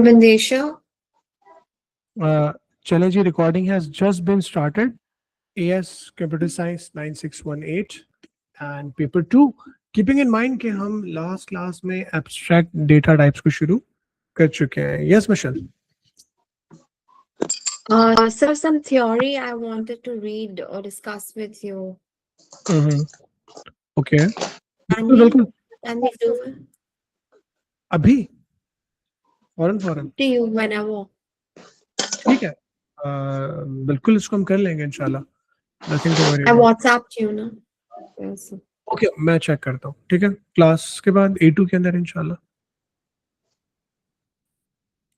Vandesha. चले जी, recording has just been started. AS Computer Science 9618 and paper 2. Keeping in mind कि हम last class में abstract data types को शुरू कर चुके हैं. Yes, Michelle. Sir, some theory I wanted to read or discuss with you. Okay. Can बिल्कुल. we do it? अभी फौरन To you whenever. ठीक है. बिल्कुल इसको हम कर लेंगे इंशाल्लाह. Nothing to worry I about. WhatsApp you ना. Yes. Okay, मैं चेक करता हूँ. ठीक है. क्लास के बाद A2 के अंदर इंशाल्लाह.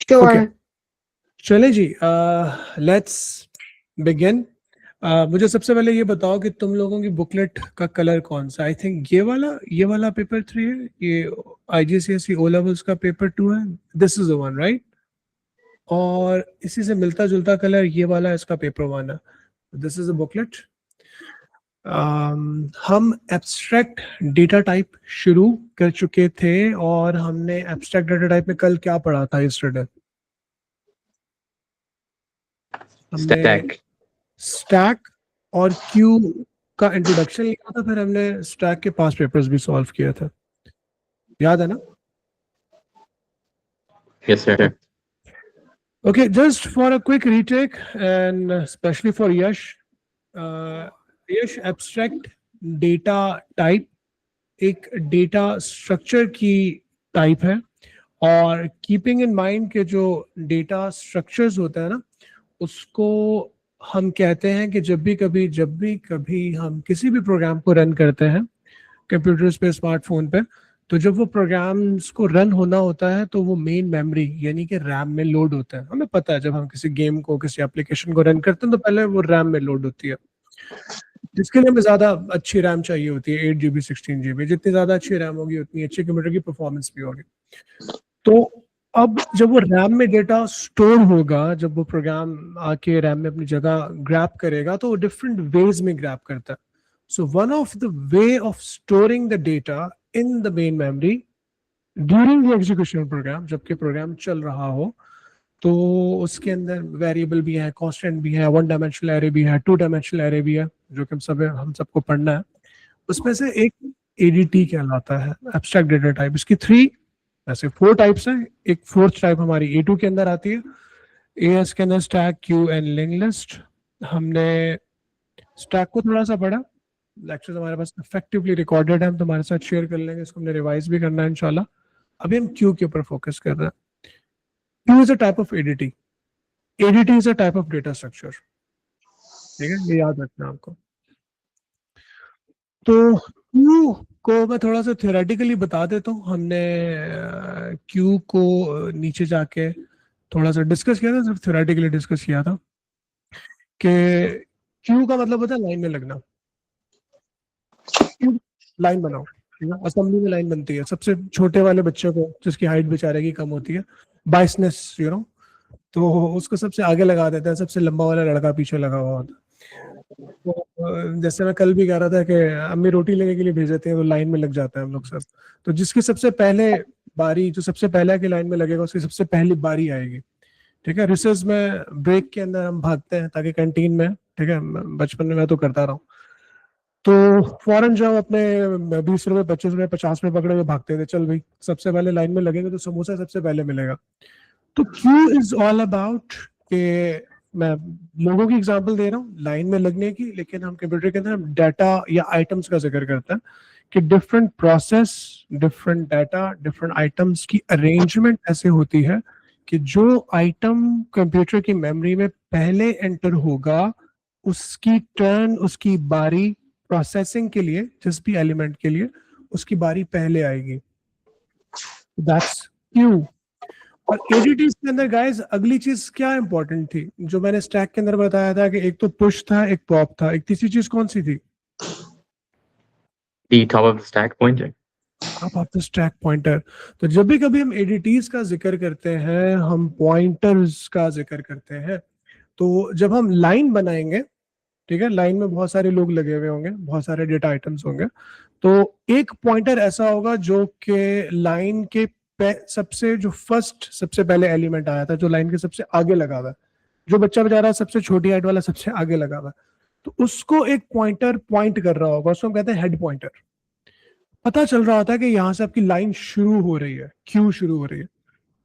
Sure. Okay. चले जी, लेट्स बिगिन. मुझे सबसे पहले ये बताओ कि तुम लोगों की बुकलेट का कलर कौन सा. आई थिंक ये वाला पेपर 3 है. ये IGCSE O लेवल्स का पेपर 2 है. This is the one, right? और इसी से मिलता जुलता कलर ये वाला इसका पेपर 1 है. This is the booklet. हम एब्स्ट्रैक्ट डेटा टाइप शुरू कर चुके थे और हमने एब्स्ट्रैक्ट डेटा टाइप में कल क्या पढ़ा था यस्टरडे? हमने स्टैक और क्यू का इंट्रोडक्शन लिया था, फिर हमने स्टैक के 5 पेपर्स भी सॉल्व किया था. याद है ना? Yes, sir. Okay, just for a quick retake and especially for Yash, abstract data type एक डेटा स्ट्रक्चर की टाइप है. और कीपिंग इन माइंड के जो डेटा स्ट्रक्चर्स होता है ना, उसको हम कहते हैं कि जब भी कभी हम किसी भी प्रोग्राम को रन करते हैं कंप्यूटर्स पे, स्मार्टफोन पे, तो जब वो प्रोग्राम्स को रन होना होता है तो वो मेन मेमोरी यानी कि रैम में लोड होता है. हमें पता है जब हम किसी गेम को, किसी एप्लीकेशन को रन करते हैं तो पहले वो रैम में लोड होती है, जिसके लिए हमें ज्यादा अच्छी रैम चाहिए होती है. 8 GB 16 GB. जितनी ज्यादा अच्छी रैम होगी उतनी अच्छी कंप्यूटर की परफॉर्मेंस भी होगी. तो अब जब वो रैम में डेटा स्टोर होगा, जब वो प्रोग्राम आके रैम में अपनी जगह ग्रैब करेगा, तो वो डिफरेंट वेज में ग्रैब करता है. So one of the way of storing the data in the main memory during the execution programme, जबकि प्रोग्राम चल रहा हो, तो उसके अंदर वेरिएबल भी है, कांस्टेंट भी है, 1 डायमेंशनल एरे भी है, 2 डायमेंशनल एरे भी है, जो कि हम सबको पढ़ना है. उसमें से एक ADT कहलाता है, एब्स्ट्रैक्ट डेटा टाइप. इसकी 4 टाइप्स हैं. एक 4th टाइप हमारी A2 के अंदर आती है. AS के अंदर stack, Q and link list. हमने स्टैक को थोड़ा सा पढ़ा. लेक्चर्स हमारे पास इफेक्टिवली रिकॉर्डेड है, हम तुम्हारे साथ शेयर कर लेंगे. इसको हमने रिवाइज भी करना है इंशाल्लाह. अभी हम क्यू के ऊपर फोकस कर रहे हैं. Q is a type of ADT. ADT is a type of data structure. ठीक है, ये याद रखना आपको. तो Q को मैं थोड़ा सा थ्योरेटिकली बता देता हूँ. हमने Q को नीचे जाके थोड़ा सा डिस्कस किया था, सिर्फ थ्योरेटिकली डिस्कस किया था कि Q का मतलब होता है लाइन में लगना. लाइन बनाओ, ठीक है. असेंबली में लाइन बनती है. सबसे छोटे वाले बच्चे को, जिसकी हाइट बेचारे की कम होती है, बाइसनेस तो उसको सबसे आगे लगा देते हैं, सबसे लंबा वाला लड़का पीछे लगा हुआ होता है. तो जैसे मैं कल भी कह रहा था कि अम्मी रोटी लेने के लिए भेज देते हैं तो लाइन में लग जाते हैं हम लोग सब. तो जिसकी सबसे पहले बारी, जो सबसे पहले की लाइन में लगेगा, उसकी सबसे पहली बारी आएगी. ठीक है. रिसेस में, ब्रेक के अंदर हम भागते हैं ताकि कैंटीन में, ठीक है, बचपन में मैं तो करता रहा हूँ, तो फौरन जब अपने 20 रुपए, 25 रुपए, 50 रुपए पकड़े हुए भागते थे. चल भाई, सबसे पहले लाइन में लगेंगे तो समोसा सबसे पहले मिलेगा. तो Q इज ऑल अबाउट के मैं लोगों की एग्जांपल दे रहा हूँ लाइन में लगने की, लेकिन हम कंप्यूटर के अंदर हम डाटा या आइटम्स का जिक्र करते हैं कि different process, different data, different items की अरेंजमेंट ऐसे होती है कि जो आइटम कंप्यूटर की मेमोरी में पहले एंटर होगा, उसकी टर्न, उसकी बारी प्रोसेसिंग के लिए, जिस भी एलिमेंट के लिए उसकी बारी पहले आएगी. That's Q. और ADTs के अंदर गाइस अगली चीज क्या इंपॉर्टेंट थी, जो मैंने स्टैक के अंदर बताया था कि एक तो पुश था, एक पॉप था, एक तीसरी चीज कौन सी थी? The top of the stack pointer. Top of the stack pointer. तो जब भी कभी हम ADTs का जिक्र करते हैं, हम पॉइंटर्स का जिक्र करते हैं. तो जब हम लाइन बनाएंगे, ठीक है, लाइन में बहुत सारे लोग लगे हुए होंगे, बहुत सारे डेटा आइटम्स होंगे, तो एक पॉइंटर ऐसा होगा जो कि लाइन के सबसे जो फर्स्ट सबसे पहले एलिमेंट आया था जो लाइन के सबसे आगे लगा हुआ है, जो बच्चा बेचारा सबसे छोटी हाइट वाला सबसे आगे लगा हुआ है, तो उसको एक पॉइंटर पॉइंट कर रहा होगा, उसको हम कहते हैं हेड पॉइंटर। पता चल रहा होता है कि यहाँ से आपकी लाइन शुरू हो रही है, क्यू शुरू हो रही है,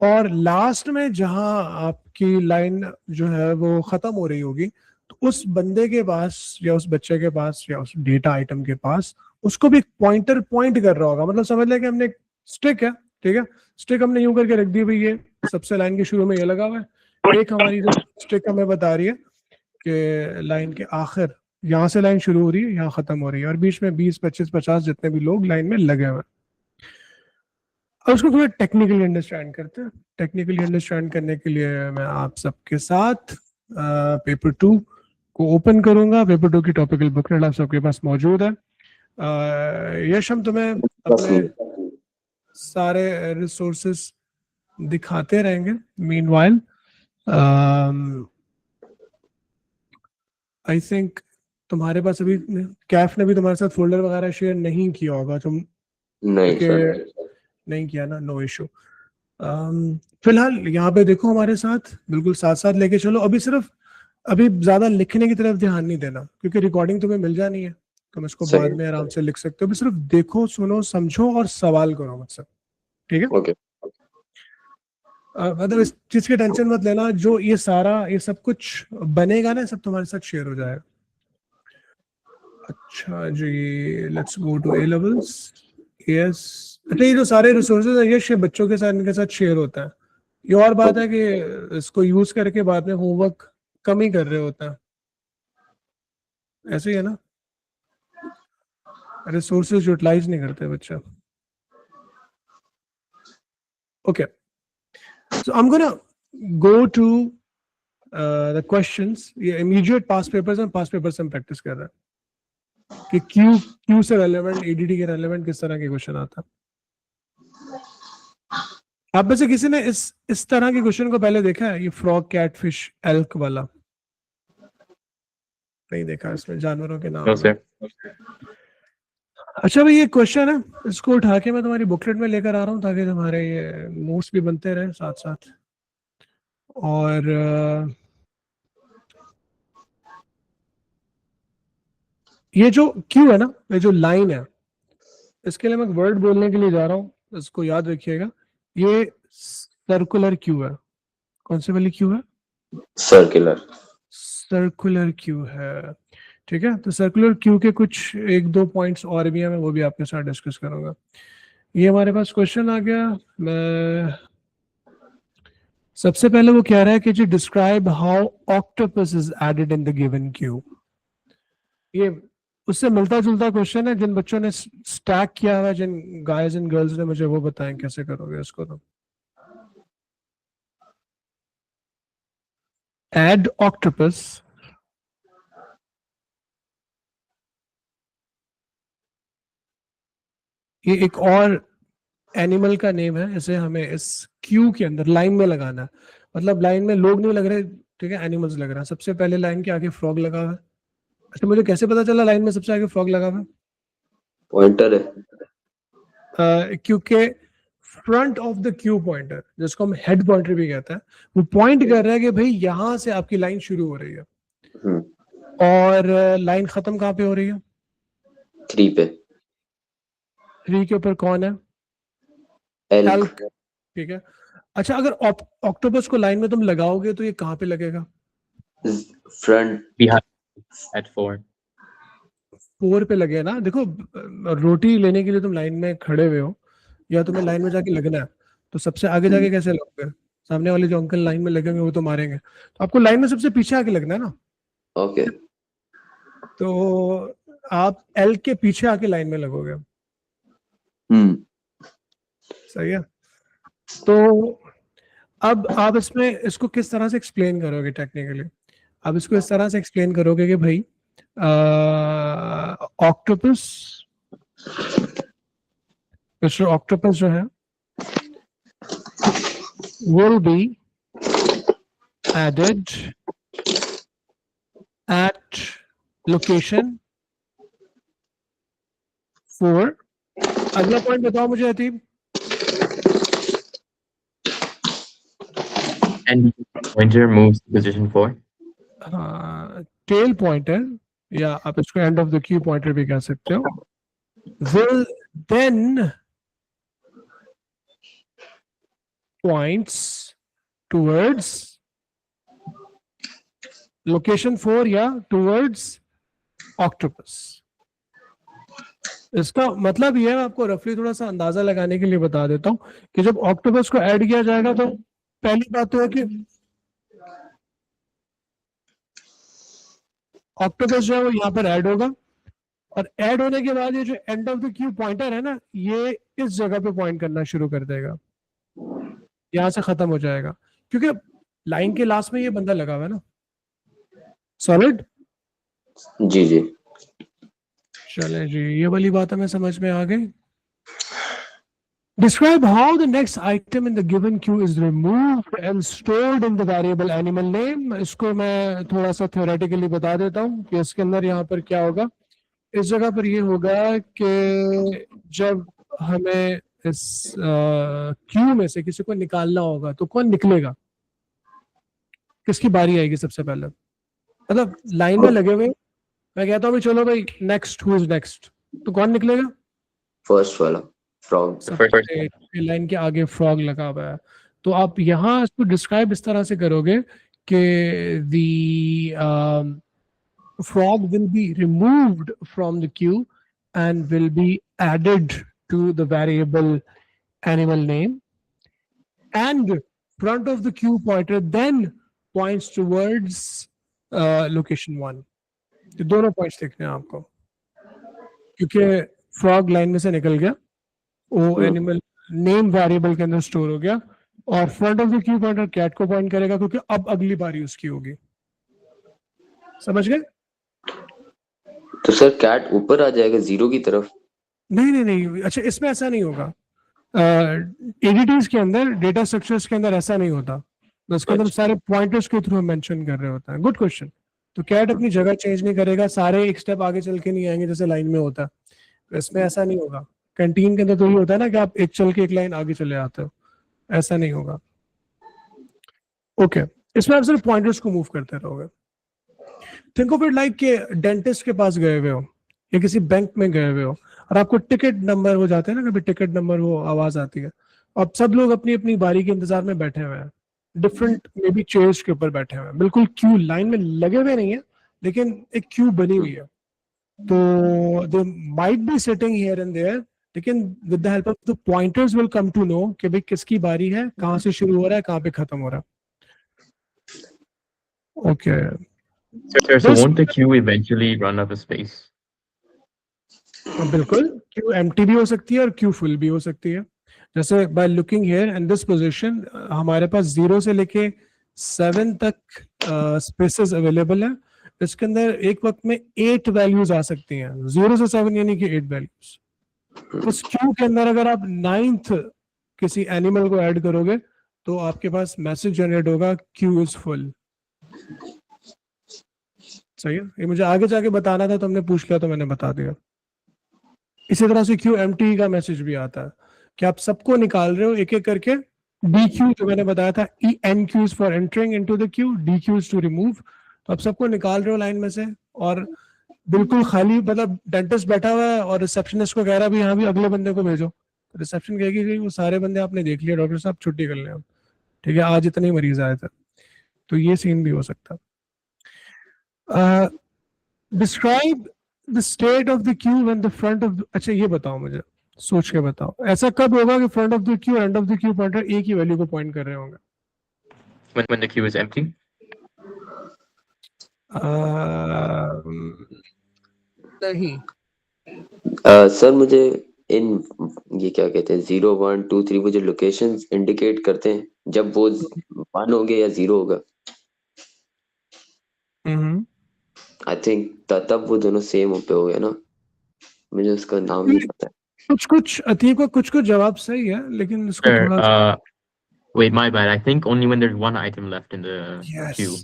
और लास्ट में जहां आपकी लाइन जो है वो खत्म हो रही होगी, तो उस बंदे के पास या उस बच्चे के पास या उस डेटा आइटम के पास उसको भी एक पॉइंटर पॉइंट कर रहा होगा। मतलब समझ लें कि हमने एक स्टिक है, ठीक है, स्टिक हमने यूं करके रख दी भाई, ये सबसे लाइन के शुरू में ये लगा हुआ है, एक हमारी जो स्टिक हमें बता रही है कि लाइन के आखिर यहाँ से लाइन शुरू हो रही है, यहाँ खत्म हो रही है, और बीच में 20, 25, 50 जितने भी लोग लाइन में लगे हुए हैं। अब उसको थोड़ा टेक्निकली अंडरस्टैंड करते हैं। टेक्निकली अंडरस्टैंड करने के लिए मैं आप सबके साथ पेपर 2 को ओपन करूंगा। पेपर 2 की टॉपिकल बुकलेट आप सबके पास मौजूद है। यश, हम तुम्हें अपने सारे रिसोर्सेस दिखाते रहेंगे। मीनवाइल आई थिंक तुम्हारे पास अभी कैफ ने भी तुम्हारे साथ फोल्डर वगैरह शेयर नहीं किया होगा, तुम नहीं सर, नहीं किया ना, नो इशू। फिलहाल यहाँ पे देखो हमारे साथ, बिल्कुल साथ साथ लेके चलो। अभी ज्यादा लिखने की तरफ ध्यान नहीं देना, क्योंकि रिकॉर्डिंग तुम्हें मिल जानी है, तुम इसको सही। बाद में आराम से लिख सकते हो। अभी सिर्फ देखो, सुनो, समझो और सवाल करो मुझसे, ठीक है? ओके। मतलब इस चीज की टेंशन मत लेना, जो ये सब कुछ बनेगा ना, सब तुम्हारे साथ शेयर हो जाएगा। अच्छा जी, let's go to A levels. Yes, अच्छा, ये जो सारे रिसोर्सेज है ये बच्चों के साथ, इनके साथ शेयर होता है। ये और बात है कि इसको यूज करके बाद में होमवर्क कम ही कर रहे होता है, ऐसे ही है ना, रिसोर्सेज यूटिलाइज नहीं करते बच्चा। Okay, so I am gonna go to the questions. ये इमीडिएट पास्ट पेपर्स हैं, पास्ट पेपर्स हम प्रैक्टिस कर रहे हैं कि क्यू से रेलेवेंट, एडीडी के रेलेवेंट किस तरह के क्वेश्चन आता है। आप में से किसी ने इस तरह के क्वेश्चन को पहले देखा है? ये फ्रॉग, कैटफिश, एल्क वाला नहीं देखा? इसमें जानवरों के नाम No, है। sir. अच्छा भाई, ये क्वेश्चन है, इसको उठा के मैं तुम्हारी बुकलेट में लेकर आ रहा हूँ ताकि तुम्हारे ये नोट्स भी बनते रहे साथ साथ। और ये जो क्यू है ना, ये जो लाइन है, इसके लिए मैं एक वर्ड बोलने के लिए जा रहा हूँ, इसको याद रखिएगा। ये सर्कुलर क्यू है। कौन से वाली क्यू है? सर्कुलर। सर्कुलर क्यू है, ठीक है। तो सर्कुलर क्यू के कुछ 1-2 पॉइंट्स और भी हैं, मैं वो भी आपके साथ डिस्कस करूंगा। ये हमारे पास क्वेश्चन आ गया। मैं सबसे पहले वो कह रहा है कि जी describe how octopus is added in the given queue. ये उससे मिलता जुलता क्वेश्चन है। जिन बच्चों ने स्टैक किया हुआ, जिन गाइज एंड गर्ल्स ने, मुझे वो बताएं कैसे करोगे इसको। तो एड ऑक्टोपस, ये एक और एनिमल का नेम है, इसे हमें इस क्यू के अंदर लाइन में लगाना है। मतलब लाइन में लोग नहीं लग रहे, ठीक है, एनिमल्स लग रहा है। सबसे पहले लाइन के आगे फ्रॉग लगा हुआ है। अच्छा, मुझे कैसे पता चला लाइन में सबसे आगे फ्रॉग लगा हुआ है? पॉइंटर है। क्योंकि front of the queue pointer, जिसको हम हेड पॉइंटर भी कहते हैं, वो पॉइंट कर रहा है कि भाई यहां से आपकी लाइन शुरू हो रही है, और लाइन खत्म कहाँ पे हो रही है? 3 पे। 3 के ऊपर कौन है? एल्क। ठीक है। अच्छा, अगर ऑक्टोपस को लाइन में तुम लगाओगे तो ये कहाँ पे लगेगा? फ्रंट। Behind at 4. 4 पे लगे ना। देखो, रोटी लेने के लिए तुम लाइन में खड़े हुए हो, या तुम्हें लाइन में जाके लगना है, तो सबसे आगे जाके कैसे लगोगे? सामने वाले जो अंकल लाइन में लगेंगे वो तो मारेंगे, तो आपको लाइन में सबसे पीछे आके लगना है ना। ओके। तो आप एल के पीछे आके लाइन में लगोगे। सही है। तो अब आप इसको किस तरह से एक्सप्लेन करोगे टेक्निकली? आप इसको इस तरह से एक्सप्लेन करोगे कि भाई ऑक्टोपस, मिस्टर ऑक्टोपस जो है will be added at location 4। अगला पॉइंट बताओ मुझे अतीब। And pointer moves to position 4. हाँ, टेल पॉइंटर या आप इसको and of the queue pointer भी कह सकते हो, will then points towards location 4 या towards octopus. इसका मतलब ये है, आपको रफली थोड़ा सा अंदाजा लगाने के लिए बता देता हूं कि जब ऑक्टोपस को ऐड किया जाएगा तो पहली बात तो है कि ऑक्टोपस जो है वो यहाँ पर ऐड होगा, और ऐड होने के बाद ये जो and of the queue pointer है ना, ये इस जगह पे पॉइंट करना शुरू कर देगा, यहां से खत्म हो जाएगा, क्योंकि लाइन के लास्ट में ये बंदा लगा हुआ है ना, सॉलिड। जी जी। चले जी, ये वाली बात हमें समझ में आ गई। Describe how the next item in the given queue is removed and stored in the variable animal name. इसको मैं थोड़ा सा theoretically बता देता हूँ कि इसके अंदर यहाँ पर क्या होगा। इस जगह पर ये होगा कि जब हमें इस क्यू में से किसी को निकालना होगा तो कौन निकलेगा, किसकी बारी आएगी सबसे पहले, मतलब लाइन में लगे हुए मैं कहता हूँ चलो भाई नेक्स्ट, हु इज नेक्स्ट, तो कौन निकलेगा, फर्स्ट वाला फ्रॉग। लाइन के आगे फ्रॉग लगा हुआ है। तो आप यहाँ इसको डिस्क्राइब इस तरह से करोगे कि the frog will be removed from the queue and will be added to the variable animal name, and front of the queue pointer then points towards location 1. तो दोनों पॉइंट्स देखने हैं आपको, क्योंकि फ्रॉग लाइन में से निकल गया, वो एनिमल नेम वेरिएबल के अंदर स्टोर हो गया, और front of the queue pointer cat को पॉइंट करेगा क्योंकि अब अगली बारी उसकी होगी। समझ गए? तो सर कैट ऊपर आ जाएगा जीरो की तरफ? नहीं नहीं नहीं, अच्छा इसमें ऐसा नहीं होगा। एडीटीज के अंदर, डेटा स्ट्रक्चर्स के अंदर ऐसा नहीं होता, उसके अंदर सारे पॉइंटर्स के थ्रू मेंशन कर रहे होता है। Good question. तो कैट अपनी जगह चेंज नहीं करेगा, सारे एक स्टेप आगे चल के नहीं आएंगे जैसे लाइन में होता है, तो इसमें ऐसा नहीं होगा। कैंटीन के अंदर तो ये होता है ना कि आप एक चल के एक लाइन आगे चले आते हो, ऐसा नहीं होगा। ओके, इसमें आप सिर्फ पॉइंटर्स को मूव करते रहोगे। थिंक ऑफ इट लाइक के डेंटिस्ट के पास गए हुए हो या किसी बैंक में गए हुए हो और आपको टिकट नंबर हो जाते हैं ना, कभी टिकट नंबर वो आवाज आती है, अब सब लोग अपनी अपनी बारी के इंतजार में बैठे हुए हैं, डिफरेंट मे बी चेयर्स के ऊपर बैठे हुए हैं, बिल्कुल क्यू लाइन में लगे हुए नहीं है लेकिन एक क्यू बनी हुई है। तो they might be sitting here and there, लेकिन with the help of the pointers will come to know कि भाई किसकी बारी है, कहां से शुरू हो रहा है, कहां पे खत्म हो रहा है। Okay So won't the queue eventually run out of space? बिल्कुल, क्यू एम्प्टी भी हो सकती है और क्यू फुल भी हो सकती है। जैसे by looking here in this position, हमारे पास 0 से लेके 7 तक स्पेसेस अवेलेबल है। इसके अंदर एक वक्त में 8 वैल्यूज आ सकती हैं, 0 से 7 यानी कि 8 वैल्यूज। उस क्यू के अंदर अगर आप 9th किसी एनिमल को ऐड करोगे तो आपके पास मैसेज जनरेट होगा क्यू इज फुल। सही है, ये मुझे आगे जाके बताना था, तुमने पूछ लिया तो मैंने बता दिया। इसी तरह से क्यू एम्प्टी का मैसेज भी आता है कि आप सबको निकाल रहे हो एक एक करके। डी क्यू जो मैंने बताया था, enqueues for entering into the queue, dequeues to remove. तो आप सबको निकाल रहे हो लाइन में से, और बिल्कुल खाली, मतलब डेंटिस्ट बैठा हुआ है और रिसेप्शनिस्ट को कह रहा है भी यहाँ भी अगले बंदे को भेजो, तो रिसेप्शन कहेगी कि वो सारे बंदे आपने देख लिया डॉक्टर साहब, छुट्टी कर लें, ठीक है आज इतने ही मरीज आए थे। तो ये सीन भी हो सकता है। Describe the state of the Q when the front of, अच्छा ये बताओ मुझे, सोच के बताओ, ऐसा कब होगा कि front of the Q and of the queue pointer एक ही वैल्यू को पॉइंट कर रहे होंगे? When the queue is empty? नहीं सर मुझे इन ये क्या कहते हैं 0 1 2 3 वो जो लोकेशंस इंडिकेट करते हैं, जब वो 1 होंगे या 0 होगा, आई थिंक तब वो दोनों सेम पे हो गए ना, मुझे उसका नाम नहीं पता। कुछ अतीब का कुछ जवाब सही है, लेकिन इसको Sir, थोड़ा wait, my bad. I think only when there's one item left in the queue.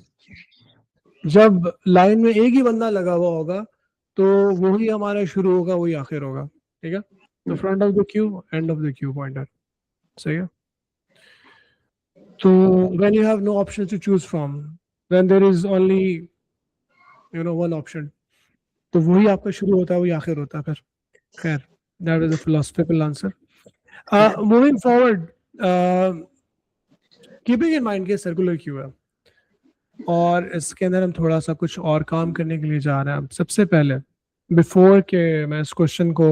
जब लाइन में एक ही बंदा लगा हुआ होगा तो वही हमारा शुरू होगा, वही आखिर होगा, ठीक है। तो front of the Q, and of the queue pointer, सही है। तो when you have no options to choose from, when there is only one option, तो वही आपका शुरू होता है वही आखिर होता है फिर. खैर, that is a philosophical answer. Moving forward, keeping in mind कि सर्कुलर क्यू है और इसके अंदर हम थोड़ा सा कुछ और काम करने के लिए जा रहे हैं. सबसे पहले बिफोर के मैं इस क्वेश्चन को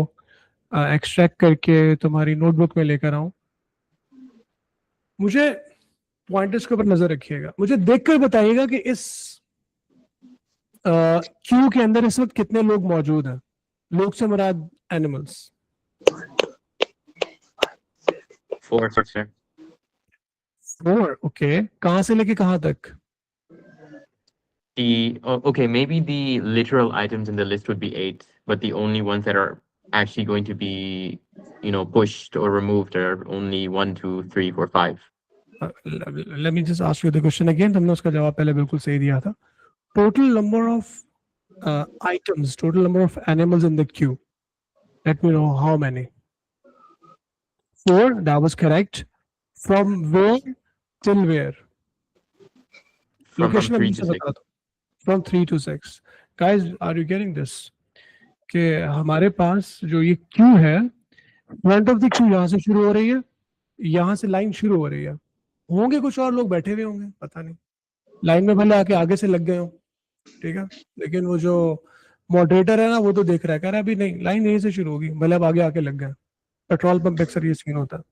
एक्सट्रैक्ट करके तुम्हारी नोटबुक में लेकर आऊं, मुझे पॉइंटर्स के ऊपर नजर रखिएगा. मुझे देखकर बताइएगा कि इस क्यू के अंदर इस वक्त कितने लोग मौजूद हैं. लोग से मुराद एनिमल्स. 4, sir. 4. ओके, कहां से लेके कहां तक? Okay, maybe the literal items in the list would be 8, but the only ones that are actually going to be, pushed or removed are only 1, 2, 3, 4, 5. Let me just ask you the question again. तुमने उसका जवाब पहले बिल्कुल सही दिया था. Total number of items, total number of animals in the queue. Let me know how many. 4. That was correct. From where till where? From Location 3 अभी to से 6. बता दो. From 3 to 6. Guys, are you getting this? कि हमारे पास जो ये Q है, front of the Q यहाँ से शुरू हो रही है, यहाँ से लाइन शुरू हो रही है. होंगे कुछ और लोग बैठे हुए होंगे, पता नहीं, लाइन में भले आके आगे से लग गए हो, ठीक है, लेकिन वो जो मॉडरेटर है ना वो तो देख रहा है, कह रहा है अभी नहीं, लाइन यहीं से शुरू होगी, भले अब आगे आके लग गए. पेट्रोल पंप अक्सर ये सीन होता है,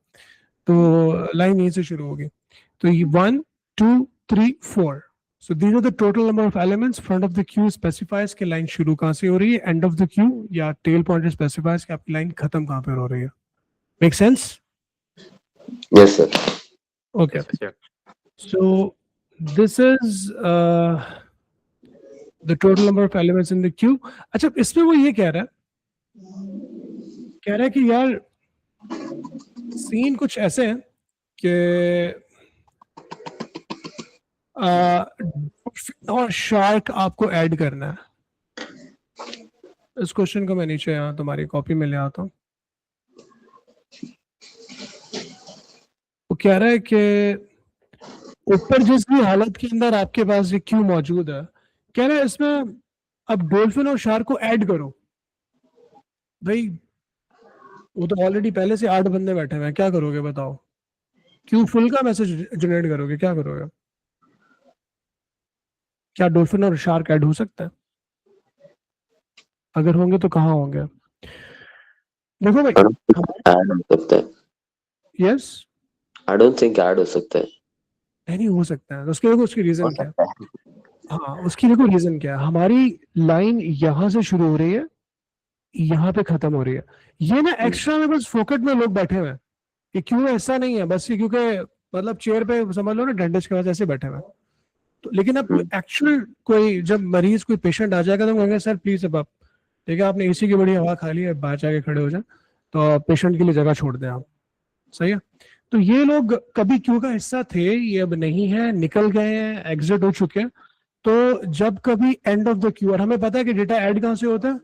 तो लाइन यहीं से शुरू होगी. तो ये 1, 2, 3, 4. So these are the total number of elements. Front of the queue specifies कि लाइन शुरू कहाँ से हो रही है, end of the queue या tail pointer specifies कि आपकी लाइन खत्म कहाँ पे हो रही है. Make sense? Yes, sir. Okay. Yes, sir. So this is the total number of elements in the queue. अच्छा, इसमें वो ये कह रहा है कि यार सीन कुछ ऐसे हैं कि और शार्क आपको ऐड करना है. इस क्वेश्चन को मैं नीचे यहाँ तुम्हारी कॉपी में ले आता हूँ. वो कह रहा है कि ऊपर जिस भी हालत के अंदर आपके पास ये क्यू मौजूद है, कह रहा है इसमें अब डॉल्फिन और शार्क को ऐड करो. भाई वो तो ऑलरेडी पहले से 8 बंदे बैठे हुए हैं, क्या करोगे बताओ? क्यू फुल का मैसेज जनरेट करोगे, क्या करोगे? क्या डॉल्फिन और शार्क ऐड हो सकता है? अगर होंगे तो कहाँ होंगे? देखो भाई, ऐड हो सकता है. Yes, I don't think add हो सकता है. नहीं हो सकता है. तो उसके देखो उसकी रीजन क्या है? हाँ, उसकी देखो रीजन क्या है. हमारी लाइन यहाँ से शुरू हो रही है, यहाँ पे खत्म हो रही है. ये ना एक्स्ट्रा में बस फोकट में लोग बैठे हुए हैं. ये क्यों ऐसा नहीं है बस ये क्योंकि मतलब चेयर पे समझ लो ना डेंटिस्ट के पास ऐसे बैठे हुए हैं. तो लेकिन अब एक्चुअल कोई जब मरीज कोई पेशेंट आ जाएगा तो हम कहेंगे सर प्लीज अब आप, ठीक है, आपने एसी की बड़ी हवा खा ली है, बाहर जाके खड़े हो जाए, तो पेशेंट के लिए जगह छोड़ दें आप. सही है. तो ये लोग कभी क्यों का हिस्सा थे, ये अब नहीं है, निकल गए हैं, एग्जिट हो चुके हैं. तो जब कभी एंड ऑफ द क्यू, और हमें पता है कि डेटा ऐड कहाँ से होता है,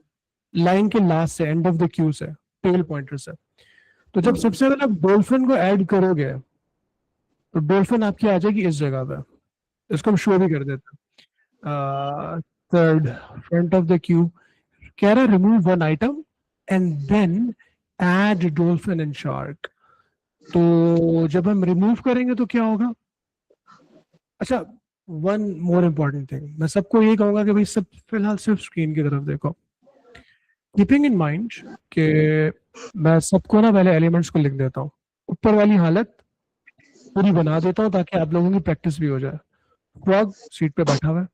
लाइन के लास्ट से, एंड ऑफ द क्यू से, टेल पॉइंटर से. तो जब सबसे पहले आप डॉल्फिन को ऐड करोगे तो डॉल्फिन आपकी आ जाएगी इस जगह पे. इसको हम शो भी कर देते हैं. Third, front of the queue, कह रहा है remove 1 item and then add dolphin and shark. तो जब हम रिमूव करेंगे तो क्या होगा? अच्छा, वन मोर इम्पॉर्टेंट थिंग, मैं सबको ये कहूंगा कि भाई सब फिलहाल सिर्फ स्क्रीन की तरफ देखो. कीपिंग इन माइंड कि मैं सबको ना पहले एलिमेंट्स को लिख देता हूँ, ऊपर वाली हालत पूरी बना देता हूँ ताकि आप लोगों की प्रैक्टिस भी हो जाए. फ्रॉग सीट पे बैठा हुआ है,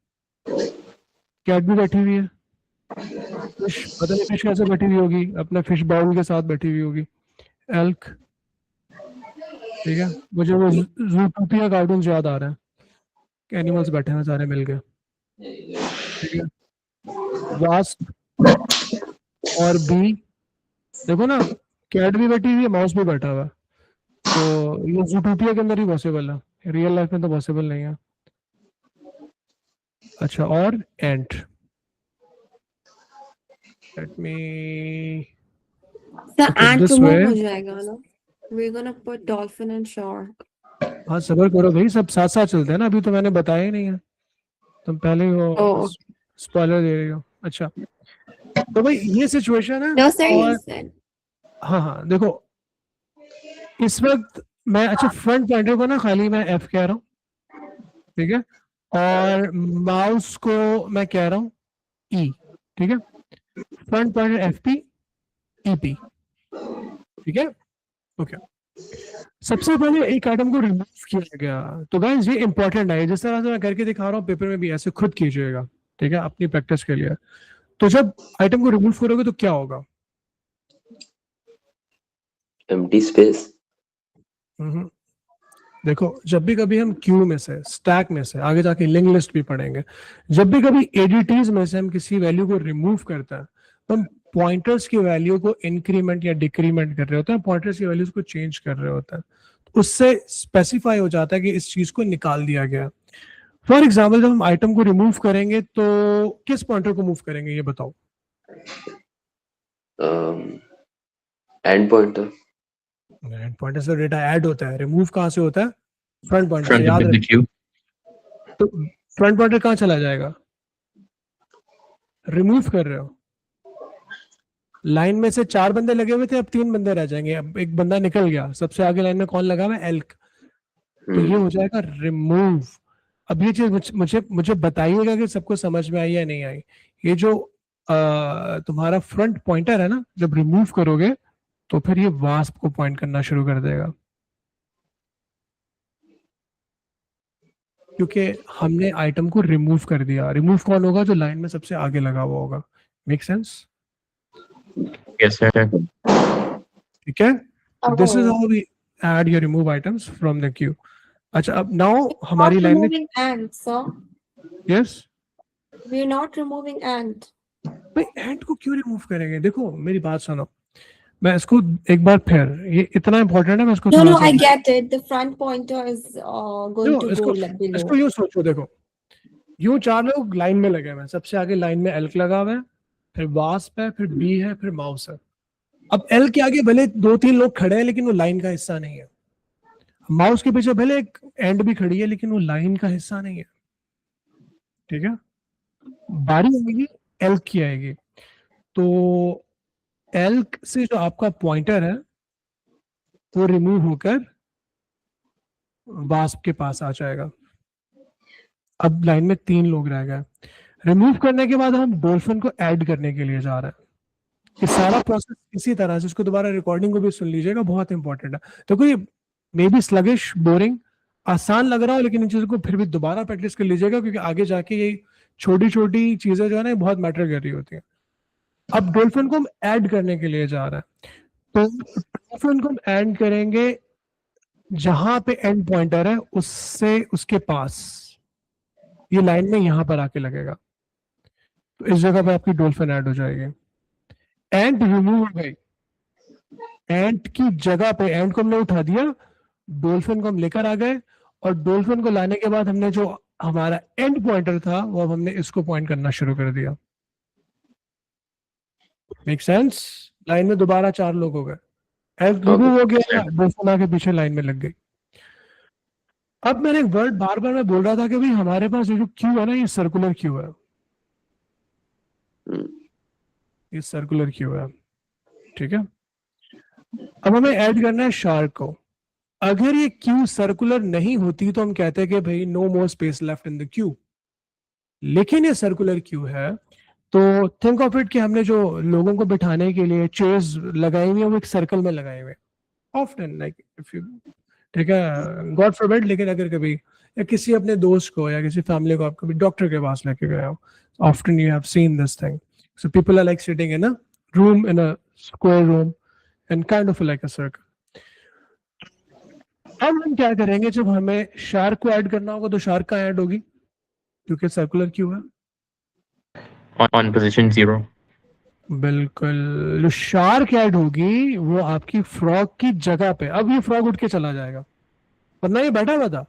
कैट भी बैठी हुई है, फिश पता नहीं फिश कैसे बैठी हुई होगी, अपने फिश बाउल के साथ बैठी हुई होगी, एल्क, ठीक है. मुझे वो ज़ूटोपिया कार्टून याद आ रहा है, एनिमल्स बैठे हैं सारे मिलके, ठीक है. वास्प और बी, देखो ना, कैट भी बैठी हुई है, माउस भी बैठा हुआ है. तो ये ज़ूटोपिया के अंदर ही पॉसिबल है, रियल लाइफ में तो पॉसिबल नहीं है. अच्छा, और ant, let me The put it ant this remove way. हो जाएगा ना. We're gonna put dolphin and shark. हाँ सबर करो भाई, सब साथ साथ चलते हैं ना, अभी तो मैंने बताया ही नहीं है, तुम पहले ही वो Oh, स्पॉइलर दे रही हो। अच्छा, तो भाई ये सिचुएशन है। no, sir, he और said. हाँ हाँ देखो, इस वक्त मैं, अच्छा फ्रंट पॉइंटर को ना खाली मैं एफ कह रहा हूँ, ठीक है, और माउस को मैं कह रहा हूँ ई, ठीक है, front pointer F P E P, ठीक है, ओके। सबसे पहले एक आइटम को रिमूव किया गया, तो गाइस ये इंपॉर्टेंट है, जिस तरह से मैं करके दिखा रहा हूँ पेपर में भी ऐसे खुद कीजिएगा, ठीक है, अपनी प्रैक्टिस के लिए। तो जब आइटम को रिमूव करोगे तो क्या होगा? Empty space. देखो, जब भी कभी हम क्यू में से, स्टैक में से, आगे जाके लिंक लिस्ट भी पढ़ेंगे, जब भी कभी एडीटीज में से हम किसी वैल्यू को रिमूव करते हैं तो हम पॉइंटर्स की वैल्यू को इंक्रीमेंट या डिक्रीमेंट कर रहे होते हैं, पॉइंटर्स की वैल्यूज को चेंज कर रहे होते हैं, उससे स्पेसिफाई हो जाता है कि इस चीज को निकाल दिया गया। फॉर एग्जाम्पल, जब हम आइटम को रिमूव करेंगे तो किस पॉइंटर को मूव करेंगे ये बताओ? And pointer. एंड पॉइंटर से डेटा ऐड होता है, रिमूव कहाँ से होता है? फ्रंट पॉइंटर से, Front याद of the रख। queue. तो फ्रंट पॉइंटर कहाँ चला जाएगा? रिमूव कर रहे हो, लाइन में से 4 बंदे लगे हुए थे, अब 3 बंदे रह जाएंगे, अब एक बंदा निकल गया, सबसे आगे लाइन में कौन लगा हुआ है? एल्क, तो ये हो जाएगा रिमूव। अब ये चीज मुझे मुझे बताइएगा कि सबको समझ में आई या नहीं आई। ये जो तुम्हारा फ्रंट पॉइंटर है ना, जब रिमूव करोगे तो फिर ये वास्प को पॉइंट करना शुरू कर देगा, क्योंकि हमने आइटम को रिमूव कर दिया। रिमूव कौन होगा? जो लाइन में सबसे आगे लगा हुआ होगा। Make sense? Yes, sir. ठीक है, this is Oh, how we add या remove items from the queue. अच्छा, अब नाउ not हमारी लाइन में, removing ant, sir. Yes, We're not removing ant. भाई एंड को क्यों रिमूव करेंगे? देखो मेरी बात सुनो, मैं इसको एक बार फिर, ये इतना इंपॉर्टेंट है, मैं इसको No, थोड़ा no, सा, I get it. The front pointer is going no, to इसको go below. इसको यूं सोचो, देखो यूं 4 लोग लाइन में लगे हुए हैं, सबसे आगे लाइन में एल्क लगा हुआ है, फिर वास्प है, फिर बी है, फिर माउस है। अब एल के आगे भले 2-3 लोग खड़े हैं लेकिन वो लाइन का हिस्सा नहीं है। माउस के पीछे भले एक एंड भी खड़ी है लेकिन वो लाइन का हिस्सा नहीं है, ठीक है। बारी आएगी एल्क की आएगी, तो एल्क से जो आपका पॉइंटर है वो रिमूव होकर वास्प के पास आ जाएगा। अब लाइन में 3 लोग रह गए। रिमूव करने के बाद हम डॉल्फिन को ऐड करने के लिए जा रहे हैं। ये सारा प्रोसेस इसी तरह से, इसको दोबारा रिकॉर्डिंग को भी सुन लीजिएगा, बहुत इंपॉर्टेंट है। तो कोई मे बी स्लगिश, बोरिंग, आसान लग रहा हो, लेकिन इन चीजों को फिर भी दोबारा प्रैक्टिस कर लीजिएगा, क्योंकि आगे जाके ये छोटी छोटी चीजें जो है ना, ये बहुत मैटर कर रही होती है। अब डॉल्फिन को हम ऐड करने के लिए जा रहे हैं, तो डॉल्फिन को हम ऐड करेंगे जहां पे एंड पॉइंटर है उससे उसके पास, ये लाइन में यहां पर आके लगेगा, तो इस जगह पे आपकी डॉल्फिन ऐड हो जाएगी। एंड रिमूव हो गई, एंट की जगह पे एंट को हमने उठा दिया, डॉल्फिन को हम लेकर आ गए, और डॉल्फिन को लाने के बाद हमने जो हमारा एंड पॉइंटर था वो अब हमने इसको पॉइंट करना शुरू कर दिया। Make sense? लाइन में दोबारा 4 लोग हो गए, एंड रिमूव हो गया, डॉल्फिन आके पीछे लाइन में लग गई। अब मैंने एक वर्ड बार बार मैं बोल रहा था कि भाई हमारे पास ये जो क्यू है ना, ये सर्कुलर क्यू है, ये सर्कुलर क्यू है, ठीक है। अब हमें ऐड करना है शार्क को। अगर ये क्यू सर्कुलर नहीं होती तो हम कहते हैं कि भाई no more space left in the queue, लेकिन ये सर्कुलर क्यू है, तो थिंक ऑफ इट कि हमने जो लोगों को बिठाने के लिए चेयर्स लगाई हुई है वो एक सर्कल में लगाए हुए, ऑफ्टन लाइक इफ यू, ठीक है, गॉड फॉरबिड, लेकिन अगर कभी या किसी अपने दोस्त को या किसी फैमिली को आप कभी डॉक्टर के पास लेके गए हो, often you have seen this thing, so people are like sitting in a room, in a square room and kind of like a circle. अब हम क्या करेंगे, जब हमें शार्क को ऐड करना होगा तो शार्क का ऐड होगी क्योंकि सर्कुलर क्यू है, On position 0. बिल्कुल। जो शार्क ऐड होगी वो आपकी फ्रॉग की जगह पे, अब ये फ्रॉग उठ के चला जाएगा, वरना ये बैठा हुआ था।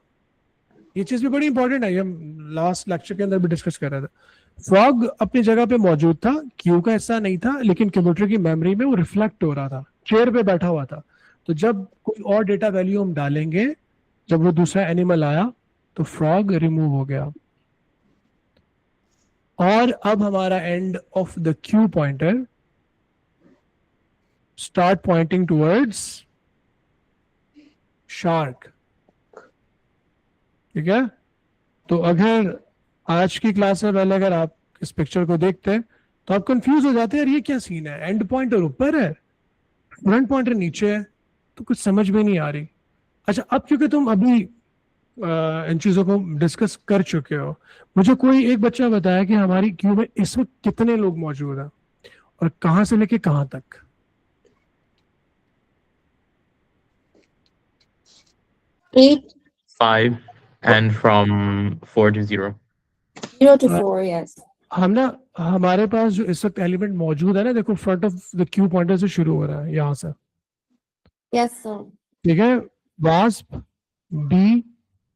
ये चीज भी बड़ी इंपॉर्टेंट है, ये हम लास्ट लेक्चर के अंदर भी डिस्कस कर रहे थे। फ्रॉग अपनी जगह पे मौजूद था, क्यू का हिस्सा नहीं था, लेकिन कंप्यूटर की मेमोरी में वो रिफ्लेक्ट हो रहा था, चेयर पे बैठा हुआ था। तो जब कोई और डेटा वैल्यू हम डालेंगे जब वो दूसरा एनिमल आया तो फ्रॉग रिमूव हो गया। और अब हमारा and of the queue pointer start pointing towards shark. ठीक है, तो अगर आज की क्लास में पहले अगर आप इस पिक्चर को देखते हैं तो आप कंफ्यूज हो जाते हैं, यार ये क्या सीन है, एंड पॉइंटर ऊपर है, फ्रंट पॉइंटर नीचे है, तो कुछ समझ में नहीं आ रही। अच्छा, अब क्योंकि तुम अभी इन चीजों को डिस्कस कर चुके हो, मुझे कोई एक बच्चा बताया कि हमारी क्यू में इस वक्त कितने लोग मौजूद हैं और कहां से लेके कहां तक? 8, 5 and from 4 to 0. 0 to 4, yes. हम ना, हमारे पास जो इस वक्त एलिमेंट मौजूद है ना, देखो front of the queue pointer से शुरू हो रहा है यहाँ से। Yes, sir. ठीक है, वास्प, बी,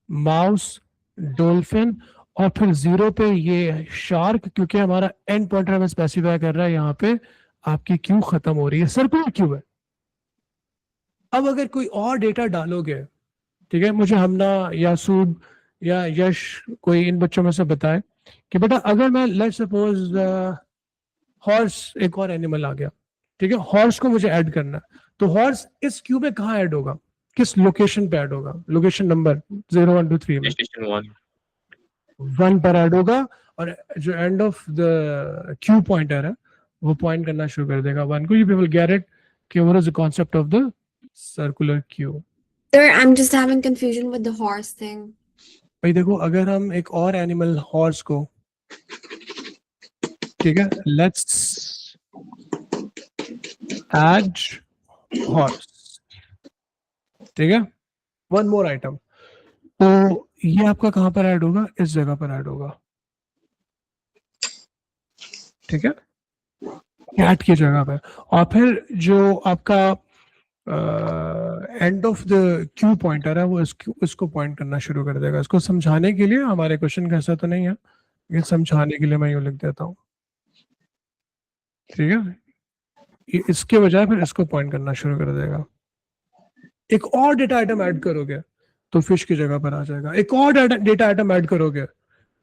माउस, डॉल्फिन, और फिर 0 पे ये शार्क, क्योंकि हमारा एंड पॉइंटर हमें स्पेसिफाई कर रहा है यहाँ पे आपकी क्यू खत्म हो रही है, सर्कुलर क्यू है। अब अगर कोई और डेटा डालोगे, ठीक है, मुझे हमना या सूद या यश कोई इन बच्चों में से बताए कि बेटा अगर मैं लेट्स सपोज हॉर्स, एक और एनिमल आ गया, ठीक है, हॉर्स को मुझे ऐड करना है, तो हॉर्स इस क्यू में कहाँ ऐड होगा, किस लोकेशन पे ऐड होगा? लोकेशन नंबर 0 1 2 3 में Station 1. 1 पर ऐड होगा, और जो and of the queue pointer है वो पॉइंट करना शुरू कर देगा 1 को। यू पीपल गेट इट कि what is the concept of the circular queue? Sir, I'm just having confusion with the horse thing. भाई देखो, अगर हम एक और एनिमल हॉर्स को, ठीक है, लेट्स ऐड हॉर्स, ठीक है, वन मोर आइटम, तो ये आपका कहां पर ऐड होगा? इस जगह पर ऐड होगा, ठीक है, कैट की जगह पे। और फिर जो आपका and of the queue pointer है वो इसको पॉइंट करना शुरू कर देगा। इसको समझाने के लिए, हमारे क्वेश्चन का ऐसा तो नहीं है, लेकिन समझाने के लिए मैं यूं लिख देता हूँ, ठीक है, इसके बजाय फिर इसको पॉइंट करना शुरू कर देगा। एक और डेटा आइटम ऐड करोगे तो फिश की जगह पर आ जाएगा, एक और डेटा आइटम ऐड करोगे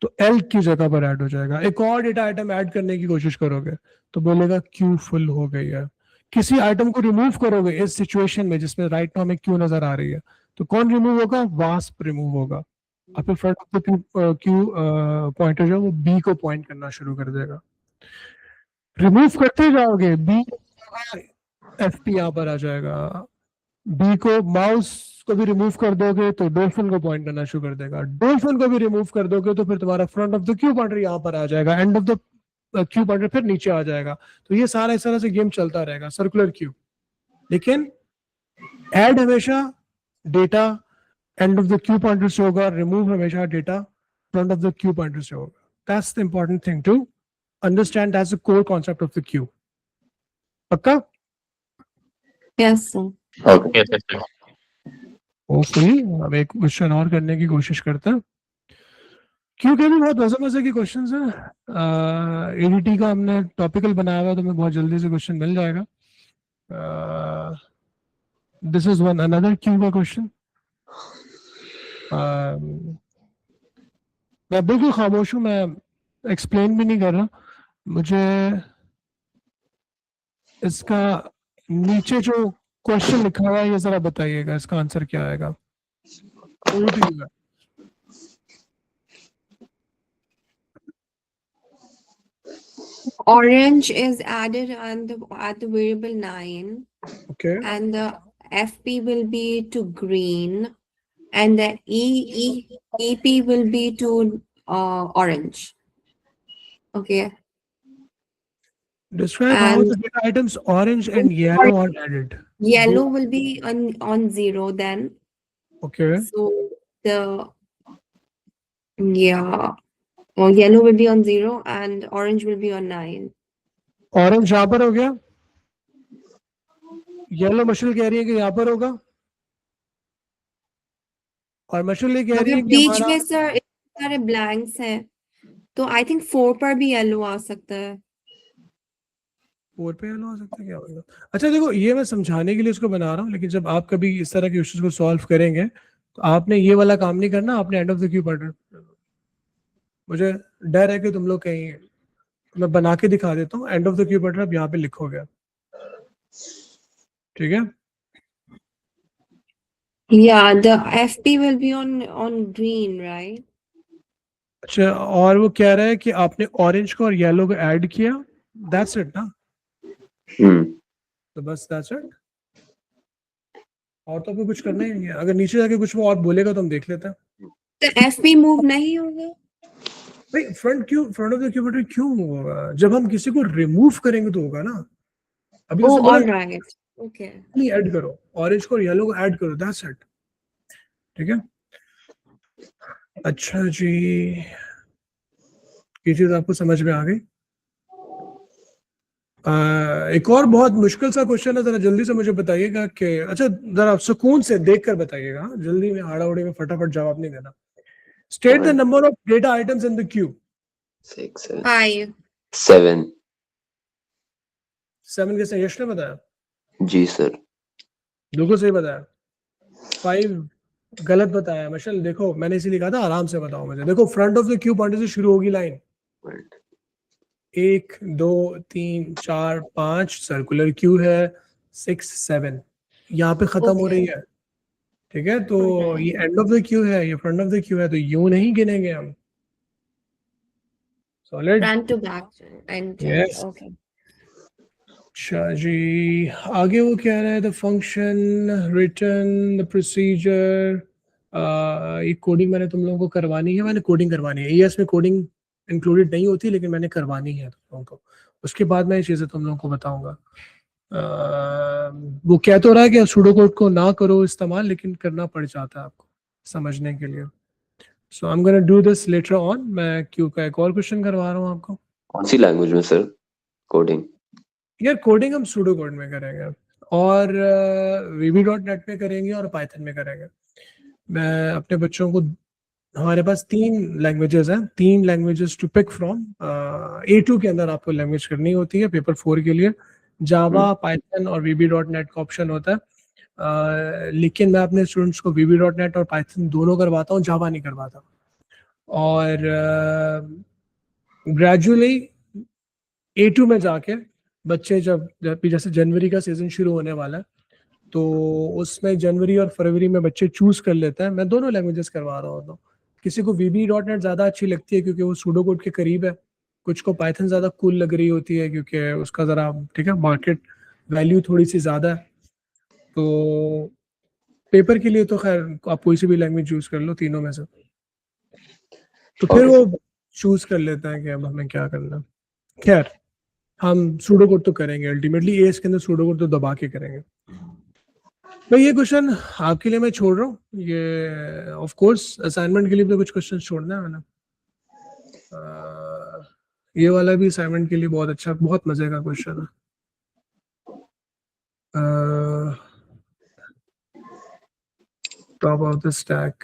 तो एल की जगह पर ऐड हो जाएगा, एक और डेटा आइटम ऐड करने की कोशिश करोगे तो बोलेगा क्यू फुल हो गई है। किसी आइटम को रिमूव करोगे इस सिचुएशन में जिसमें राइट नाउ हमें क्यू नजर आ रही है, तो कौन रिमूव होगा? वास्प रिमूव होगा। और फिर front of the queue pointer जो है वो बी को पॉइंट करना शुरू कर देगा। रिमूव करते जाओगे, बी एफ पी यहाँ पर आ जाएगा, बी को, माउस को भी रिमूव कर दोगे तो डॉल्फिन को पॉइंट करना शुरू कर देगा, डॉल्फिन को भी रिमूव कर दोगे तो फिर तुम्हारा front of the queue pointer यहाँ पर आ जाएगा, and of the queue pointer फिर नीचे आ जाएगा। तो ये सारा इस तरह से गेम चलता रहेगा, सर्कुलर क्यू। लेकिन ऐड हमेशा data end of the queue pointer से होगा, रिमूव हमेशा data front of the queue pointer से होगा। That's the important thing to understand, that's the core concept of the queue. पक्का? Yes, sir. Okay. Yes, yes, sir. Hopefully हम एक question और करने की कोशिश करते हैं, क्योंकि भी बहुत मजे मजे के क्वेश्चन है। एडीटी का हमने टॉपिकल बनाया हुआ, तो हमें बहुत जल्दी से क्वेश्चन मिल जाएगा। This is one another Q का क्वेश्चन। मैं बिल्कुल खामोश हूँ, मैं एक्सप्लेन भी नहीं कर रहा। मुझे इसका नीचे जो क्वेश्चन लिखा हुआ है ये जरा बताइएगा, इसका आंसर क्या आएगा? Over to you. Orange is added at the variable 9, Okay. and the FP will be to green, and the EP will be to orange. Okay. Describe how And the data items orange and yellow are added. yellow will be on 0 then. Okay. So well, yellow will be on 0 and orange will be on 9. Orange यहाँ पर हो गया, yellow मशल कह रही है कि यहाँ पर होगा, और मशल ये कह रही है मतलब कि बीच हमारा में सर इतने सारे ब्लैंक्स हैं, तो आई थिंक 4 पर भी येलो आ सकता है। 4 पे येलो आ सकता है, क्या होगा? अच्छा देखो, ये मैं समझाने के लिए इसको बना रहा हूँ, लेकिन जब आप कभी इस तरह के इश्यूज को सॉल्व करेंगे तो आपने ये वाला काम नहीं करना, आपने एंड ऑफ द क्यू पढ़ना। मुझे डर है कि तुम लोग कहीं, मैं बना के दिखा देता हूँ, एंड ऑफ द क्यू पढ़ना, अब यहाँ पे लिखोगे, ठीक है? Yeah, the FP will be on green, right? अच्छा, और वो कह रहा है कि आपने ऑरेंज को और येलो को ऐड किया, दैट्स इट ना? तो बस दैट्स इट, और तो आपको कुछ करना ही नहीं है। अगर नीचे जाके कुछ वो और बोलेगा तो हम देख लेते हैं। तो FP मूव नहीं होगा? भाई front of the Q button क्यों होगा? जब हम किसी को रिमूव करेंगे तो होगा ना। अभी Oh, उसने बोला all right. Okay. नहीं ऐड करो, ऑरेंज को और येलो को ऐड करो, दैट्स इट, ठीक है? अच्छा जी, ये चीज आपको समझ में आ गई? एक और बहुत मुश्किल सा क्वेश्चन है, जरा जल्दी से मुझे बताइएगा कि, अच्छा जरा सुकून से देख कर बताइएगा, जल्दी में हाड़ाहुड़ी में फटाफट जवाब नहीं देना। State the number of data items in the Q. 6 5. 7 7 कैसे यश ने बताया? जी सर। बिल्कुल सही बताया। 5 गलत बताया मशल। देखो मैंने इसीलिए कहा था आराम से बताओ मुझे। देखो front of the Q point से शुरू होगी लाइन, 1 2 3 4 5 सर्कुलर क्यू है, 6 7 यहाँ पे खत्म हो Okay. रही है, ठीक है? तो Okay. ये एंड ऑफ द क्यू है, ये फ्रंट ऑफ द क्यू है, तो यूं नहीं गिनेंगे हम। Solid, Front to back and Yes. okay. अच्छा जी, आगे वो कह रहा है the function return the procedure. ये कोडिंग मैंने तुम लोगों को करवानी है, मैंने कोडिंग करवानी है। ES में कोडिंग इंक्लूडेड नहीं होती, लेकिन मैंने करवानी है तुम लोगों को। उसके बाद मैं ये चीज़ें तुम लोगों को बताऊंगा। वो कह तो रहा है कि सूडो कोड को ना करो इस्तेमाल, लेकिन करना पड़ जाता है आपको समझने के लिए। So I am gonna do this later on. मैं क्यू का एक और क्वेश्चन करवा रहा हूँ आपको। कौन सी लैंग्वेज में सर कोडिंग? यार कोडिंग हम सूडो कोड में करेंगे, और VB.NET में करेंगे, और पाइथन में करेंगे। मैं अपने बच्चों को, हमारे पास 3 लैंग्वेजेस हैं, 3 languages to pick from. A2 के अंदर आपको लैंग्वेज करनी होती है पेपर 4 के लिए, जावा, पाइथन और VB.NET का ऑप्शन होता है। लेकिन मैं अपने स्टूडेंट्स को VB.NET और पाइथन दोनों करवाता हूँ, जावा नहीं करवाता। और ग्रेजुअली A2 में जाके बच्चे जब जैसे जनवरी का सीजन शुरू होने वाला है, तो उसमें जनवरी और फरवरी में बच्चे चूज कर लेते हैं। मैं दोनों लैंग्वेजेस करवा रहा हूँ। किसी को VB.NET ज़्यादा अच्छी लगती है क्योंकि वो सूडो कोड के करीब है, कुछ को पाइथन ज़्यादा कूल लग रही होती है क्योंकि उसका ज़रा, ठीक है, मार्केट वैल्यू थोड़ी सी ज़्यादा है। तो पेपर के लिए तो खैर आप कोई सी भी लैंग्वेज यूज़ कर लो तीनों में से। तो फिर Okay, वो चूज कर लेते हैं कि अब हमें क्या करना है। खैर हम सूडो कोड तो करेंगे अल्टीमेटली, एस के अंदर सूडो कोड तो दबा के करेंगे। भाई ये क्वेश्चन आपके लिए मैं छोड़ रहा हूँ, ये ऑफ कोर्स असाइनमेंट के लिए तो कुछ क्वेश्चन छोड़ना है मैंने। ये वाला भी असाइनमेंट के लिए बहुत अच्छा, बहुत मजे का क्वेश्चन है। Top of the stack,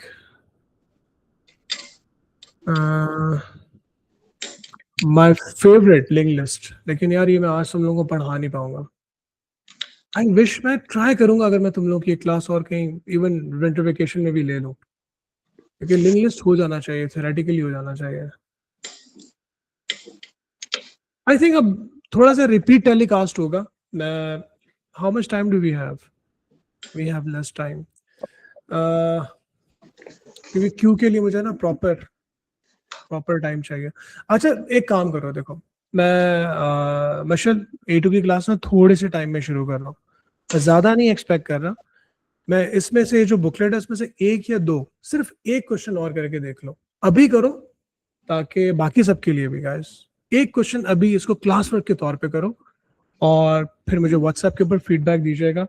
my favourite link list. लेकिन यार ये मैं आज तुम लोगों को पढ़ा नहीं पाऊंगा। आई विश मैं ट्राई करूंगा अगर मैं तुम लोग की क्लास और कहीं इवन विंटर वेकेशन में भी ले लूं, क्योंकि लिंक लिस्ट हो जाना चाहिए, थ्योरेटिकली हो जाना चाहिए। आई थिंक अब थोड़ा सा रिपीट टेलीकास्ट होगा। मैं, how much time do we have? We have less time, क्योंकि क्यू के लिए मुझे ना प्रॉपर टाइम चाहिए। अच्छा एक काम करो, देखो मैं मशल A2 की क्लास में थोड़े से टाइम में शुरू कर रहा हूँ, ज्यादा नहीं एक्सपेक्ट कर रहा। मैं इसमें से जो बुकलेट है इसमें से 1 या 2, सिर्फ एक क्वेश्चन और करके देख लो, अभी करो, ताकि बाकी सबके लिए भी गाइस एक क्वेश्चन अभी इसको क्लास वर्क के तौर पे करो, और फिर मुझे व्हाट्सएप के ऊपर फीडबैक दीजिएगा।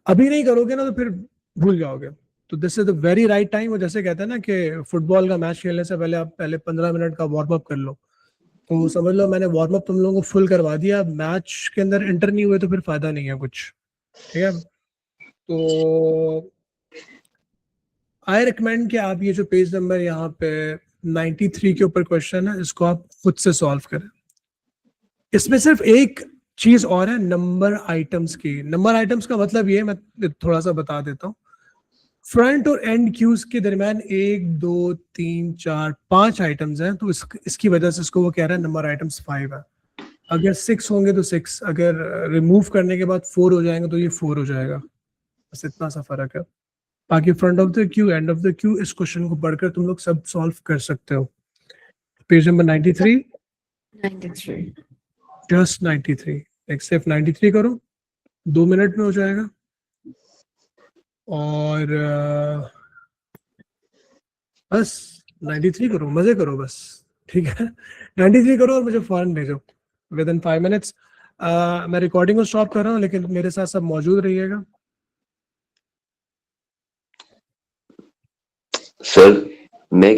अभी नहीं करोगे ना तो फिर भूल जाओगे। तो this is the very right time. वो जैसे कहते हैं ना कि फुटबॉल का मैच खेलने से पहले आप पहले 15 मिनट का वार्म अप कर लो, तो समझ लो मैंने वार्म अप तुम लोगों को फुल करवा दिया, मैच के अंदर एंटर नहीं हुए तो फिर फायदा नहीं है कुछ, ठीक है? तो आई रिकमेंड कि आप ये जो पेज नंबर यहाँ पे 93 के ऊपर क्वेश्चन है, इसको आप खुद से सॉल्व करें। इसमें सिर्फ एक चीज और है, नंबर आइटम्स की। नंबर आइटम्स का मतलब ये मैं थोड़ा सा बता देता हूँ। फ्रंट और एंड क्यूज के दरमियान 1 2 3 4 5 आइटम्स हैं, तो इसकी वजह से इसको वो कह रहा है नंबर आइटम्स 5 है। अगर 6 होंगे तो 6, अगर रिमूव करने के बाद 4 हो जाएंगे तो ये 4 हो जाएगा। बस इतना सा फर्क है। बाकी front of the Q, and of the Q, इस क्वेश्चन को पढ़कर तुम लोग सब सॉल्व कर सकते हो। Page number 93, 93. जस्ट 93, एक सिर्फ 93 करो, 2 मिनट में हो जाएगा। और बस 93 करो, मजे करो बस, ठीक है। 93 करो और मुझे फौरन भेजो विद इन 5 मिनट्स। मैं रिकॉर्डिंग को स्टॉप कर रहा हूँ, लेकिन मेरे साथ सब मौजूद रहिएगा। सर मैं